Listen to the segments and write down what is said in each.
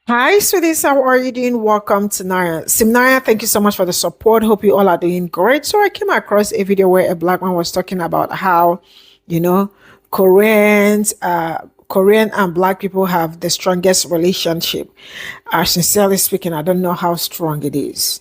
Hi, sweeties. How are you doing? Welcome to Naya. Simnaya, thank you so much for the support. Hope you all are doing great. So I came across a video where a black man was talking about how, you know, Korean and black people have the strongest relationship. Sincerely speaking, I don't know how strong it is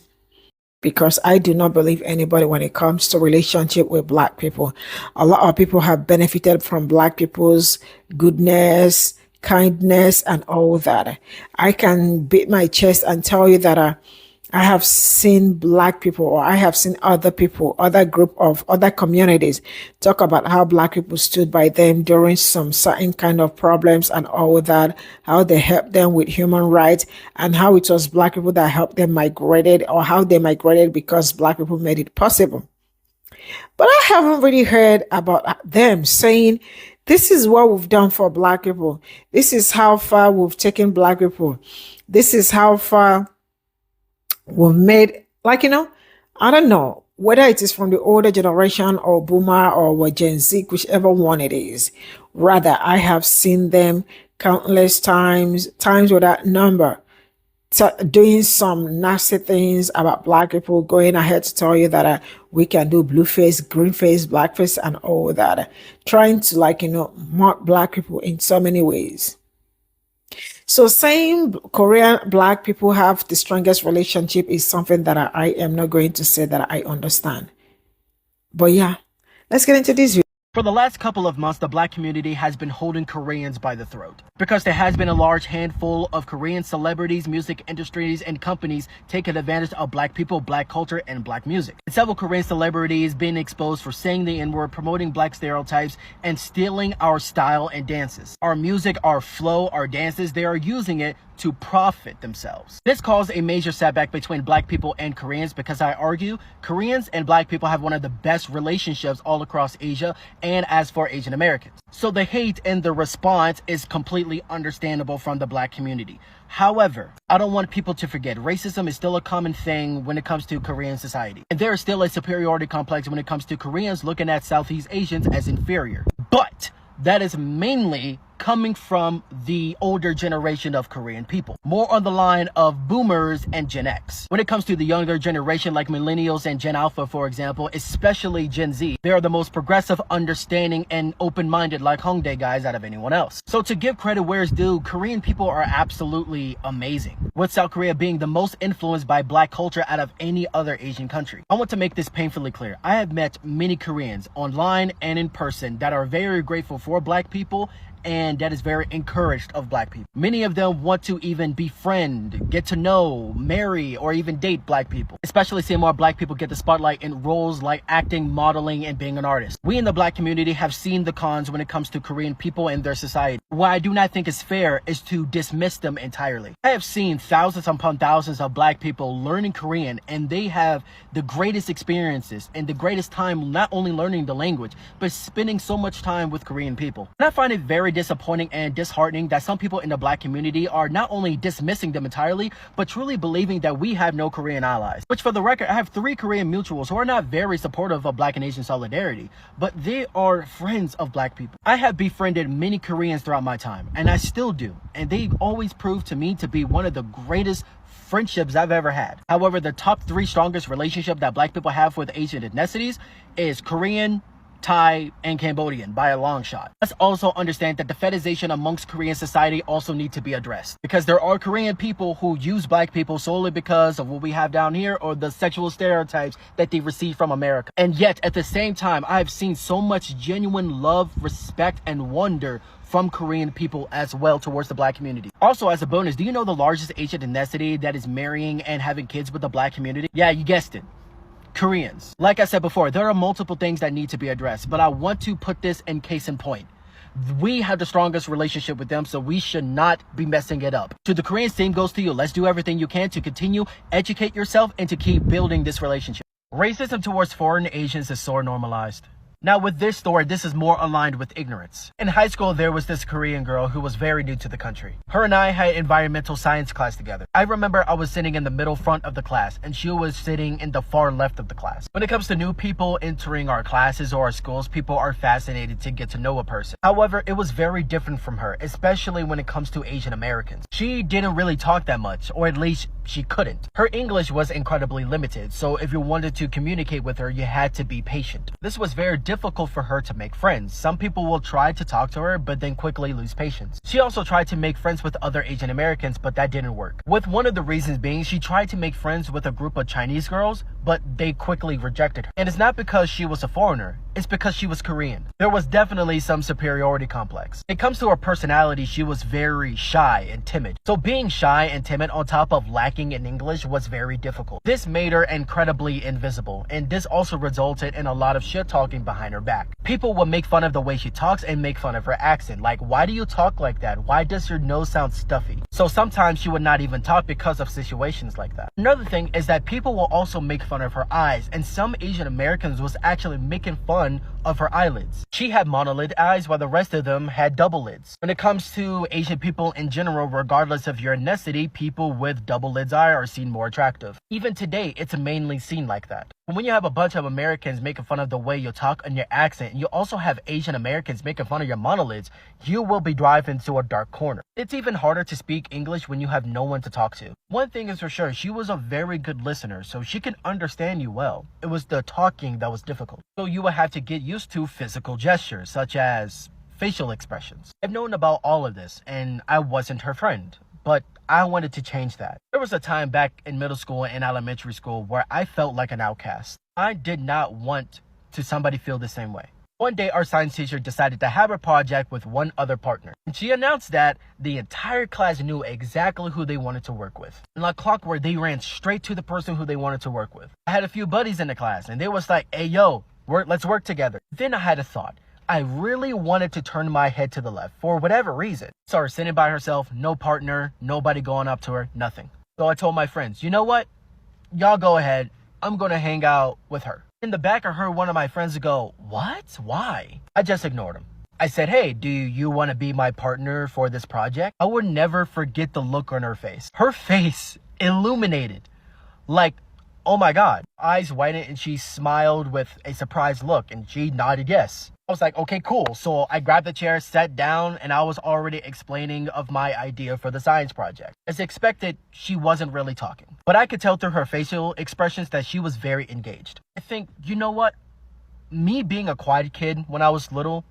because I do not believe anybody when it comes to relationship with black people. A lot of people have benefited from black people's goodness, kindness, and all that. I can beat my chest and tell you that I have seen black people, or I have seen other people, other group of other communities talk about how black people stood by them during some certain kind of problems and all that, how they helped them with human rights, and how it was black people that helped them migrated, or how they migrated because black people made it possible. But I haven't really heard about them saying, this is what we've done for black people. This is how far we've taken black people. This is how far were made, I don't know whether it is from the older generation or boomer or what Gen Z, whichever one it is. Rather, I have seen them countless times without number, doing some nasty things about black people, going ahead to tell you that we can do blue face, green face, black face, and all that, trying to mock black people in so many ways. So saying Korean black people have the strongest relationship is something that I am not going to say that I understand. But yeah, let's get into this video. For the last couple of months, the black community has been holding Koreans by the throat because there has been a large handful of Korean celebrities, music industries, and companies taking advantage of black people, black culture, and black music. And several Korean celebrities being exposed for saying the N-word, promoting black stereotypes, and stealing our style and dances. Our music, our flow, our dances, they are using it to profit themselves. This caused a major setback between black people and Koreans because I argue Koreans and black people have one of the best relationships all across Asia and as for Asian Americans. So the hate and the response is completely understandable from the black community. However, I don't want people to forget racism is still a common thing when it comes to Korean society. And there is still a superiority complex when it comes to Koreans looking at Southeast Asians as inferior. But that is mainly coming from the older generation of Korean people, more on the line of boomers and Gen X. When it comes to the younger generation like millennials and Gen Alpha, for example, especially Gen Z, they are the most progressive, understanding, and open-minded like Hongdae guys out of anyone else. So to give credit where it's due, Korean people are absolutely amazing, with South Korea being the most influenced by black culture out of any other Asian country. I want to make this painfully clear. I have met many Koreans online and in person that are very grateful for black people and that is very encouraged of black people. Many of them want to even befriend, get to know, marry, or even date black people, especially seeing more black people get the spotlight in roles like acting, modeling, and being an artist. We in the black community have seen the cons when it comes to Korean people and their society. What I do not think is fair is to dismiss them entirely. I have seen thousands upon thousands of black people learning Korean, and they have the greatest experiences and the greatest time not only learning the language, but spending so much time with Korean people. And I find it very disappointing and disheartening that some people in the black community are not only dismissing them entirely, but truly believing that we have no Korean allies. Which, for the record, I have 3 Korean mutuals who are not very supportive of black and Asian solidarity, but they are friends of black people. I have befriended many Koreans throughout my time, and I still do, and they always prove to me to be one of the greatest friendships I've ever had. However, the top 3 strongest relationship that black people have with Asian ethnicities is Korean, Thai, and Cambodian by a long shot. Let's also understand that the fetishization amongst Korean society also need to be addressed, because there are Korean people who use black people solely because of what we have down here or the sexual stereotypes that they receive from America. And yet at the same time, I've seen so much genuine love, respect, and wonder from Korean people as well towards the black community. Also, as a bonus, do you know the largest Asian ethnicity that is marrying and having kids with the black community? Yeah, you guessed it. Koreans. Like I said before, there are multiple things that need to be addressed, but I want to put this in case in point. We have the strongest relationship with them, so we should not be messing it up. To the Koreans, same goes to you. Let's do everything you can to continue, educate yourself, and to keep building this relationship. Racism towards foreign Asians is so normalized. Now with this story, this is more aligned with ignorance. In high school, there was this Korean girl who was very new to the country. Her and I had environmental science class together. I remember I was sitting in the middle front of the class and she was sitting in the far left of the class. When it comes to new people entering our classes or our schools, people are fascinated to get to know a person. However, it was very different from her, especially when it comes to Asian Americans. She didn't really talk that much, or at least she couldn't. Her English was incredibly limited, so if you wanted to communicate with her, you had to be patient. This was very difficult for her to make friends. Some people will try to talk to her, but then quickly lose patience. She also tried to make friends with other Asian Americans, but that didn't work. With one of the reasons being, she tried to make friends with a group of Chinese girls, but they quickly rejected her. And it's not because she was a foreigner, it's because she was Korean. There was definitely some superiority complex. When it comes to her personality, she was very shy and timid. So being shy and timid on top of lacking in English was very difficult. This made her incredibly invisible, and this also resulted in a lot of shit talking behind her back. People would make fun of the way she talks and make fun of her accent. Like, why do you talk like that? Why does your nose sound stuffy? So sometimes she would not even talk because of situations like that. Another thing is that people will also make fun of her eyes, and some Asian Americans was actually making fun of her eyelids. She had monolid eyes while the rest of them had double lids. When it comes to Asian people in general, regardless of your ethnicity, people with double lids eye are seen more attractive. Even today, it's mainly seen like that. But when you have a bunch of Americans making fun of the way you talk and your accent, and you also have Asian Americans making fun of your monolids, you will be driving to a dark corner. It's even harder to speak English when you have no one to talk to. One thing is for sure, she was a very good listener, so she can understand you well. It was the talking that was difficult. So you would have to get used to physical gestures, such as facial expressions. I've known about all of this, and I wasn't her friend, but I wanted to change that. There was a time back in middle school and elementary school where I felt like an outcast. I did not want to somebody feel the same way. One day, our science teacher decided to have a project with one other partner. And she announced that the entire class knew exactly who they wanted to work with. And like clockwork, they ran straight to the person who they wanted to work with. I had a few buddies in the class, and they was like, hey, yo, let's work together. Then I had a thought. I really wanted to turn my head to the left for whatever reason. Saw her sitting by herself, no partner, nobody going up to her, nothing. So I told my friends, you know what? Y'all go ahead. I'm going to hang out with her. In the back, I heard one of my friends go, what? Why? I just ignored him. I said, hey, do you want to be my partner for this project? I would never forget the look on her face. Her face illuminated. Like, oh my God. Eyes widened and she smiled with a surprised look and she nodded yes. I was like, okay, cool. So I grabbed the chair, sat down, and I was already explaining of my idea for the science project. As expected, she wasn't really talking. But I could tell through her facial expressions that she was very engaged. I think, you know what? Me being a quiet kid when I was little,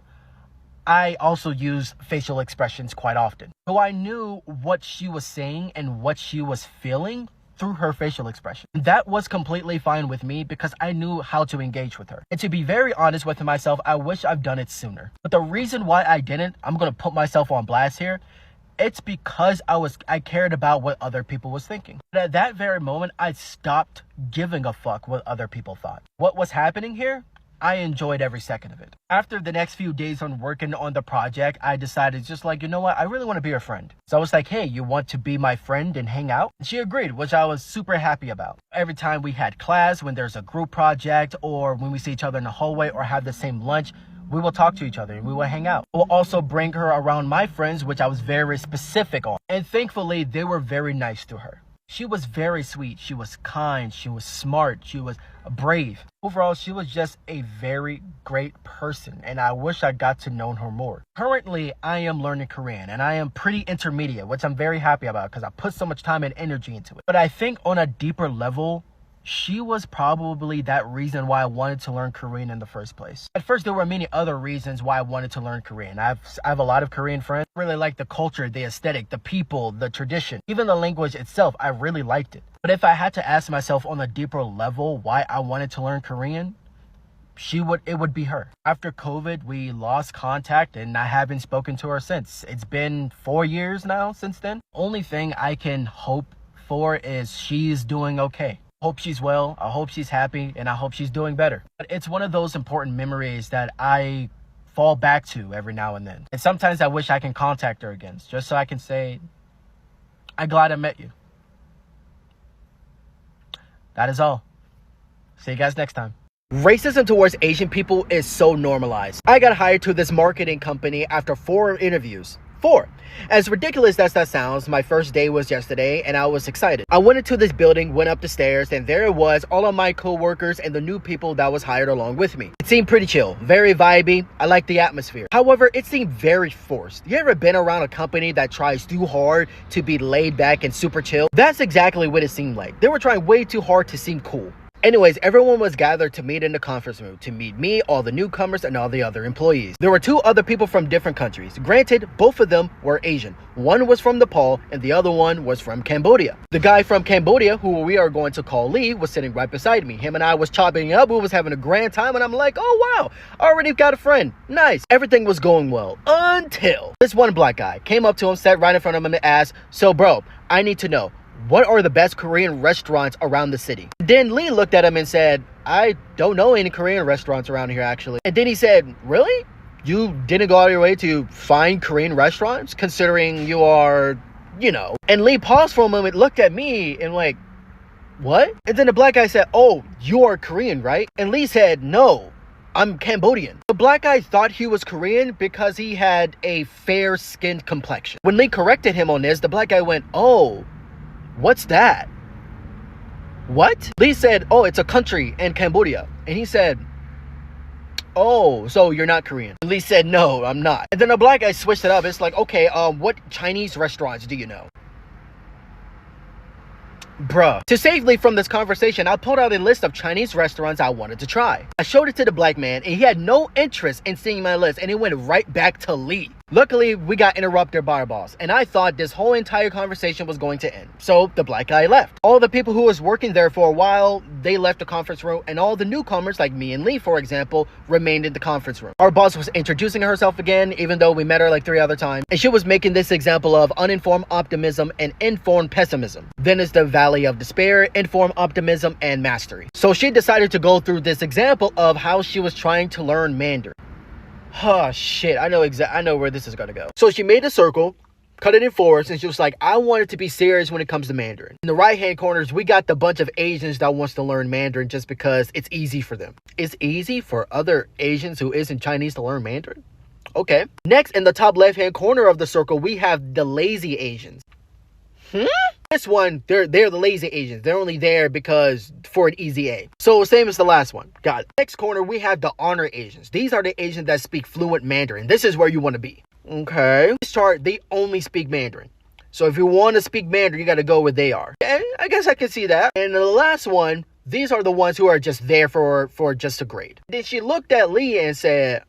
I also used facial expressions quite often. So I knew what she was saying and what she was feeling through her facial expression. That was completely fine with me because I knew how to engage with her. And to be very honest with myself, I wish I've done it sooner. But the reason why I didn't, I'm going to put myself on blast here, it's because I cared about what other people was thinking. But at that very moment, I stopped giving a fuck what other people thought. What was happening here? I enjoyed every second of it. After the next few days on working on the project, I decided just like, you know what? I really want to be your friend. So I was like, hey, you want to be my friend and hang out? And she agreed, which I was super happy about. Every time we had class, when there's a group project, or when we see each other in the hallway or have the same lunch, we will talk to each other and we will hang out. We'll also bring her around my friends, which I was very specific on. And thankfully, they were very nice to her. She was very sweet. She was kind. She was smart. She was brave. Overall, she was just a very great person, and I wish I got to know her more. Currently, I am learning Korean, and I am pretty intermediate, which I'm very happy about because I put so much time and energy into it. But I think on a deeper level, she was probably that reason why I wanted to learn Korean in the first place. At first, there were many other reasons why I wanted to learn Korean. I have a lot of Korean friends. I really like the culture, the aesthetic, the people, the tradition, even the language itself. I really liked it. But if I had to ask myself on a deeper level why I wanted to learn Korean, it would be her. After COVID, we lost contact and I haven't spoken to her since. It's been 4 years now since then. Only thing I can hope for is she's doing okay. Hope she's well, I hope she's happy, and I hope she's doing better. But it's one of those important memories that I fall back to every now and then. And sometimes I wish I can contact her again, just so I can say, I'm glad I met you. That is all. See you guys next time. Racism towards Asian people is so normalized. I got hired to this marketing company after 4 interviews. 4. As ridiculous as that sounds, my first day was yesterday and I was excited. I went into this building, went up the stairs, and there it was, all of my co-workers and the new people that was hired along with me. It seemed pretty chill, very vibey. I liked the atmosphere. However, it seemed very forced. You ever been around a company that tries too hard to be laid back and super chill? That's exactly what it seemed like. They were trying way too hard to seem cool. Anyways, everyone was gathered to meet in the conference room to meet me, all the newcomers, and all the other employees. There were 2 other people from different countries. Granted, both of them were Asian. One was from Nepal and the other one was from Cambodia. The guy from Cambodia, who we are going to call Lee, was sitting right beside me. Him and I was chopping it up. We was having a grand time and I'm like, oh wow, already got a friend. Nice. Everything was going well until this one black guy came up to him, sat right in front of him and asked, so bro, I need to know, what are the best Korean restaurants around the city? Then Lee looked at him and said, I don't know any Korean restaurants around here actually. And then he said, really? You didn't go out of your way to find Korean restaurants considering you are, you know. And Lee paused for a moment, looked at me and like, what? And then the black guy said, oh, you are Korean, right? And Lee said, no, I'm Cambodian. The black guy thought he was Korean because he had a fair-skinned complexion. When Lee corrected him on this, the black guy went, oh, what's that? What? Lee said, oh, it's a country in Cambodia. And he said, oh, so you're not Korean. Lee said, no, I'm not. And then the black guy switched it up. It's like, okay, what Chinese restaurants do you know? Bruh. To save Lee from this conversation, I pulled out a list of Chinese restaurants I wanted to try. I showed it to the black man and he had no interest in seeing my list and it went right back to Lee. Luckily, we got interrupted by our boss and I thought this whole entire conversation was going to end. So the black guy left. All the people who was working there for a while, they left the conference room and all the newcomers like me and Lee, for example, remained in the conference room. Our boss was introducing herself again, even though we met her like 3 other times. And she was making this example of uninformed optimism and informed pessimism. Then is the valley of despair, informed optimism, and mastery. So she decided to go through this example of how she was trying to learn Mandarin. Oh shit, I know where this is gonna go. So she made a circle, cut it in 4s, and she was like, I want it to be serious when it comes to Mandarin. In the right hand corners, we got the bunch of Asians that wants to learn Mandarin just because it's easy for them. It's easy for other Asians who isn't Chinese to learn Mandarin? Okay. Next, in the top left hand corner of the circle, we have the lazy Asians. This one, they're the lazy Asians. They're only there because for an easy A. So same as the last one. Got it. Next corner, we have the honor Asians. These are the Asians that speak fluent Mandarin. This is where you want to be. Okay. This chart, they only speak Mandarin. So if you want to speak Mandarin, you got to go where they are. Okay, I guess I can see that. And the last one, these are the ones who are just there for just a grade. Then she looked at Lee and said,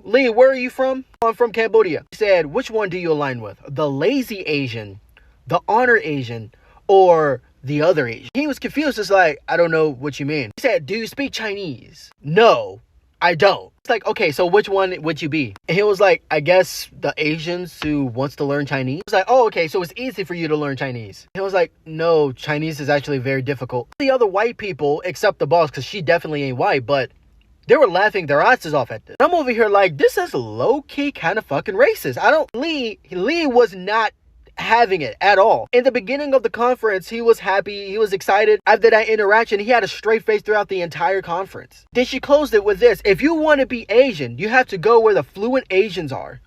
Lee, where are you from? I'm from Cambodia. She said, which one do you align with? The lazy Asian, the honor Asian, or the other Asian? He was confused. It's like, I don't know what you mean. He said, do you speak Chinese? No, I don't. It's like, okay, so which one would you be? And he was like, I guess the Asians who wants to learn Chinese. He was like, oh, okay, so it's easy for you to learn Chinese. He was like, no, Chinese is actually very difficult. The other white people, except the boss, because she definitely ain't white, but they were laughing their asses off at this. I'm over here like, this is low-key kind of fucking racist. Lee was not having it at all. In the beginning of the conference, he was happy, he was excited. After that interaction, he had a straight face throughout the entire conference. Then she closed it with this: if you want to be Asian, you have to go where the fluent Asians are.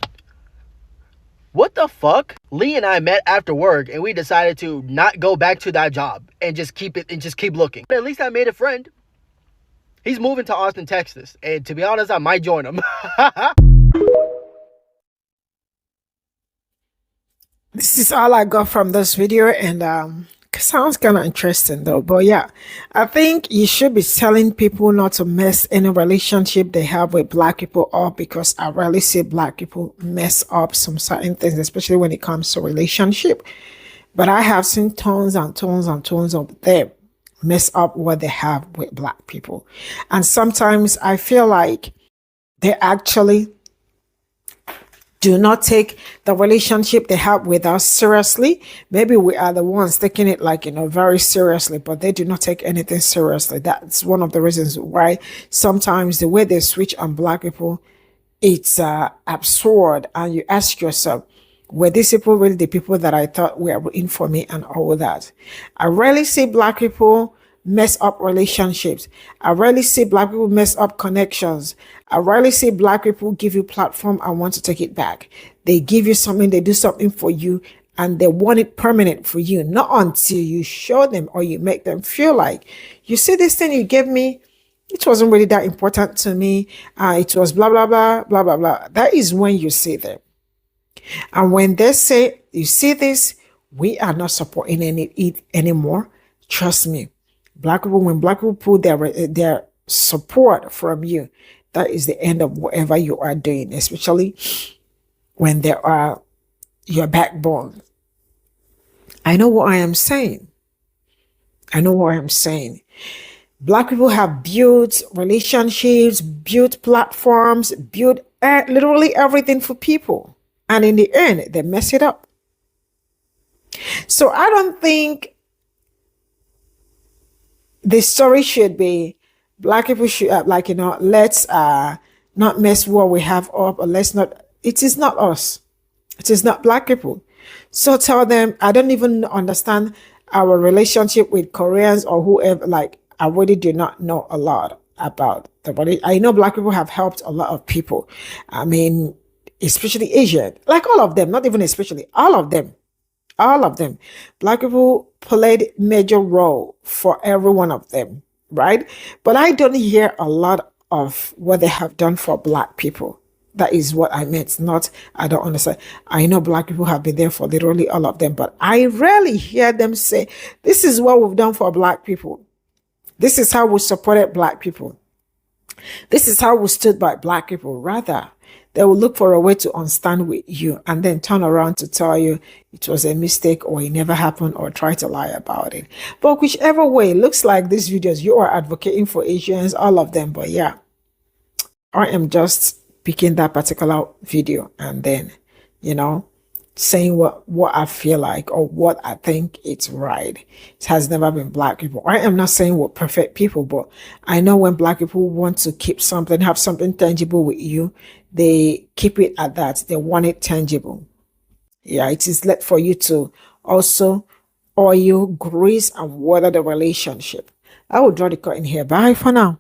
What the fuck? Lee and I met after work and we decided to not go back to that job and just keep looking. But at least I made a friend. He's moving to Austin, Texas, and to be honest, I might join him. This is all I got from this video, and sounds kind of interesting though. But yeah, I think you should be telling people not to mess any relationship they have with black people up, because I rarely see black people mess up some certain things, especially when it comes to relationship. But I have seen tons and tons and tons of them mess up what they have with black people. And sometimes I feel like they actually do not take the relationship they have with us seriously. Maybe we are the ones taking it like, very seriously, but they do not take anything seriously. That's one of the reasons why sometimes the way they switch on black people, it's absurd. And you ask yourself, were these people really the people that I thought were in for me and all that? I rarely see black people mess up relationships. I rarely see black people mess up connections. I rarely see black people give you platform and want to take it back. They give you something, they do something for you, and they want it permanent for you, not until you show them or you make them feel like, you see this thing you gave me, it wasn't really that important to me. It was blah, blah, blah, blah, blah, blah. That is when you see them. And when they say, you see this, we are not supporting it anymore. Trust me, black people, when black people pull their support from you, that is the end of whatever you are doing, especially when they are your backbone. I know what I am saying. I know what I am saying. Black people have built relationships, built platforms, built literally everything for people. And in the end, they mess it up. So I don't think the story should be black people should let's not mess what we have up, or let's not. It is not us. It is not black people. So tell them, I don't even understand our relationship with Koreans or whoever. Like, I really do not know a lot about the body. I know black people have helped a lot of people. I mean, especially Asian, like all of them, not even especially, all of them. All of them. Black people played major role for every one of them, right? But I don't hear a lot of what they have done for black people. That is what I meant. Not, I don't understand. I know black people have been there for literally all of them, but I rarely hear them say, this is what we've done for black people. This is how we supported black people. This is how we stood by black people. Rather, they will look for a way to understand with you and then turn around to tell you it was a mistake or it never happened or try to lie about it. But whichever way, it looks like these videos, you are advocating for Asians, all of them. But yeah, I am just picking that particular video and then, saying what I feel like or what I think it's right. It has never been black people. I am not saying we're perfect people, but I know when black people want to keep something, have something tangible with you, they keep it at that. They want it tangible. Yeah, it is left for you to also oil, grease, and water the relationship. I will draw the curtain here. Bye for now.